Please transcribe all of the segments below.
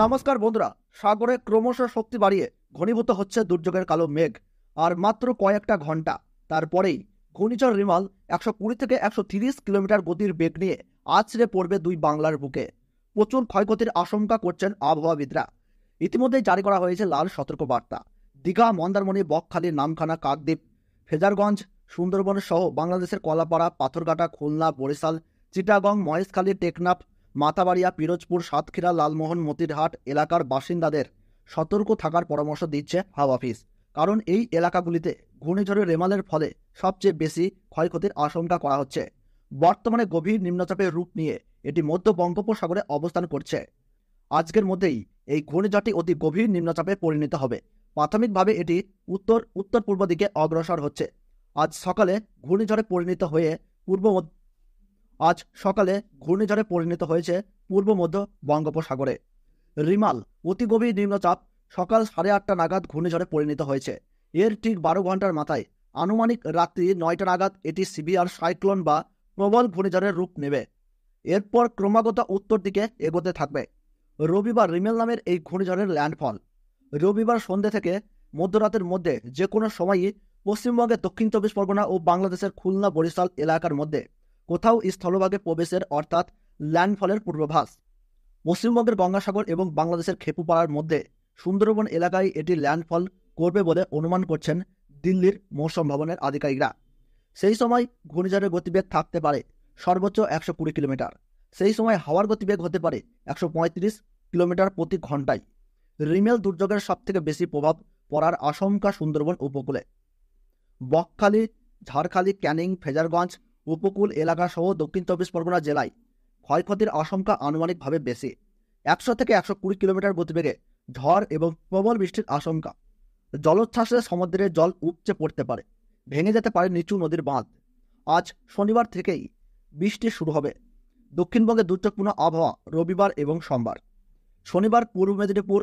নমস্কার বন্ধুরা, সাগরে ক্রমশ শক্তি বাড়িয়ে ঘনীভূত হচ্ছে দুর্যোগের কালো মেঘ। আর মাত্র কয়েকটা ঘন্টা তারপরেই ঘূর্ণিঝড় রিমাল 120 থেকে 130 কিলোমিটার গতির বেগ নিয়ে আছড়ে পড়বে দুই বাংলার বুকে। প্রচুর ক্ষয়ক্ষতির আশঙ্কা করছেন আবহাওয়াবিদরা। ইতিমধ্যেই জারি করা হয়েছে লাল সতর্কবার্তা। দীঘা, মন্দারমণি, বকখালি, নামখানা, কাকদ্বীপ, ফেজারগঞ্জ, সুন্দরবন সহ বাংলাদেশের কলাপাড়া, পাথরঘাটা, খুলনা, বরিশাল, চিটাগং, মহেশখালী, টেকনাফ, মাথাবাড়িয়া, পিরোজপুর, সাতক্ষীরা, লালমোহন, মতিরহাট এলাকার বাসিন্দাদের সতর্ক থাকার পরামর্শ দিচ্ছে হাওয়া অফিস। কারণ এই এলাকাগুলিতে ঘূর্ণিঝড়ের রেমালের ফলে সবচেয়ে বেশি ক্ষয়ক্ষতির আশঙ্কা করা হচ্ছে। বর্তমানে গভীর নিম্নচাপের রূপ নিয়ে এটি মধ্য বঙ্গোপসাগরে অবস্থান করছে। আজকের মধ্যেই এই ঘূর্ণিঝড়টি অতি গভীর নিম্নচাপে পরিণত হবে। প্রাথমিকভাবে এটি উত্তর পূর্ব দিকে অগ্রসর হচ্ছে। আজ সকালে ঘূর্ণিঝড়ে পরিণত হয়েছে পূর্ব মধ্য বঙ্গোপসাগরে। রিমাল অতি গভীর নিম্নচাপ সকাল 8:30 নাগাদ ঘূর্ণিঝড়ে পরিণত হয়েছে। এর ঠিক 12 ঘন্টার মাথায় আনুমানিক রাত্রি 9টা নাগাদ এটি সিভিয়ার সাইক্লোন বা প্রবল ঘূর্ণিঝড়ের রূপ নেবে। এরপর ক্রমাগত উত্তর দিকে এগোতে থাকবে। রবিবার রিমেল নামের এই ঘূর্ণিঝড়ের ল্যান্ডফল। রবিবার সন্ধ্যে থেকে মধ্যরাতের মধ্যে যে কোনো সময়ই পশ্চিমবঙ্গের দক্ষিণ 24 পরগনা ও বাংলাদেশের খুলনা, বরিশাল এলাকার মধ্যে কোথাও স্থলভাগে প্রবেশের অর্থাৎ ল্যান্ডফলের পূর্বাভাস। পশ্চিমবঙ্গের গঙ্গাসাগর এবং বাংলাদেশের খেপুপাড়ার মধ্যে সুন্দরবন এলাকায় এটি ল্যান্ডফল করবে বলে অনুমান করছেন দিল্লির মৌসুম ভবনের আধিকারিকরা। সেই সময় ঘূর্ণিঝড়ের গতিবেগ থাকতে পারে সর্বোচ্চ 120 কিলোমিটার। সেই সময় হাওয়ার গতিবেগ হতে পারে 135 কিলোমিটার প্রতি ঘন্টায়। রিমেল দুর্যোগের সবথেকে বেশি প্রভাব পড়ার আশঙ্কা সুন্দরবন উপকূলে। বকখালি, ঝাড়খালি, ক্যানিং, ফেজারগঞ্জ উপকূল এলাকা সহ দক্ষিণ 24 পরগনা জেলায় ক্ষয়ক্ষতির আশঙ্কা আনুমানিকভাবে বেশি। 100 থেকে 120 কিলোমিটার গতিবেগে ঝড় এবং প্রবল বৃষ্টির আশঙ্কা। জলোচ্ছ্বাসে সমুদ্রের জল উপচে পড়তে পারে, ভেঙে যেতে পারে নিচু নদীর বাঁধ। আজ শনিবার থেকেই বৃষ্টি শুরু হবে। দক্ষিণবঙ্গে দুর্যোগপূর্ণ আবহাওয়া রবিবার এবং সোমবার। শনিবার পূর্ব মেদিনীপুর,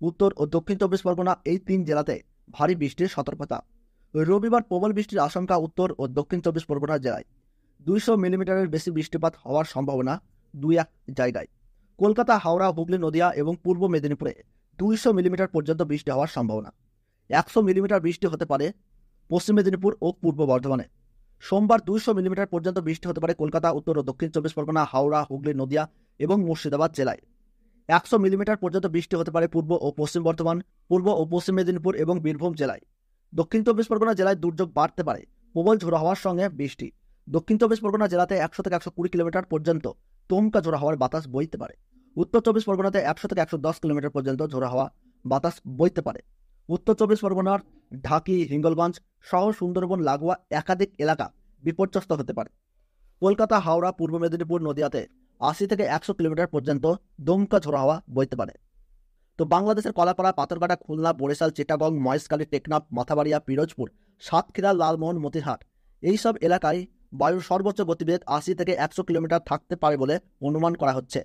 উত্তর ও দক্ষিণ 24 পরগনা এই 3 জেলাতে ভারী বৃষ্টির সতর্কতা। রবিবার প্রবল বৃষ্টির আশঙ্কা উত্তর ও দক্ষিণ 24 পরগনা জেলায়। 200 মিলিমিটারের বেশি বৃষ্টিপাত হওয়ার সম্ভাবনা 2-1 জায়গায়। কলকাতা, হাওড়া, হুগলি, নদিয়া এবং পূর্ব মেদিনীপুরে 200 মিলিমিটার পর্যন্ত বৃষ্টি হওয়ার সম্ভাবনা। 100 মিলিমিটার বৃষ্টি হতে পারে পশ্চিম মেদিনীপুর ও পূর্ব বর্ধমানে। সোমবার 200 মিলিমিটার পর্যন্ত বৃষ্টি হতে পারে কলকাতা, উত্তর ও দক্ষিণ 24 পরগনা, হাওড়া, হুগলি, নদিয়া এবং মুর্শিদাবাদ জেলায়। 100 মিলিমিটার পর্যন্ত বৃষ্টি হতে পারে পূর্ব ও পশ্চিম বর্ধমান, পূর্ব ও পশ্চিম মেদিনীপুর এবং বীরভূম জেলায়। দক্ষিণ 24 পরগনা জেলায় দুর্যোগ বাড়তে পারে প্রবল ঝোড়ো হাওয়ার সঙ্গে বৃষ্টি। দক্ষিণ 24 পরগনা জেলাতে 100 থেকে 120 কিলোমিটার পর্যন্ত দমকা ঝোড়ো হাওয়ার বাতাস বইতে পারে। উত্তর 24 পরগনাতে 100 থেকে 110 কিলোমিটার পর্যন্ত ঝোড়ো হাওয়া বাতাস বইতে পারে। উত্তর 24 পরগনার ঢাকি, হিঙ্গলগঞ্জ সহ সুন্দরবন লাগোয়া একাধিক এলাকা বিপর্যস্ত হতে পারে। কলকাতা, হাওড়া, পূর্ব মেদিনীপুর, নদিয়াতে 80 থেকে 100 কিলোমিটার পর্যন্ত দমকা ঝোড়ো হাওয়া বইতে পারে। তো বাংলাদেশের কলাপাড়া, পাথরঘাটা, খুলনা, বরিশাল, চিটাগং, মহেশখালী, টেকনাফ, মাথাবাড়িয়া, পিরোজপুর, সাতক্ষীরা, লালমোহন, মতিরহাট এইসব এলাকায় বায়ুর সর্বোচ্চ গতিবেগ 80 থেকে 100 কিলোমিটার থাকতে পারে বলে অনুমান করা হচ্ছে।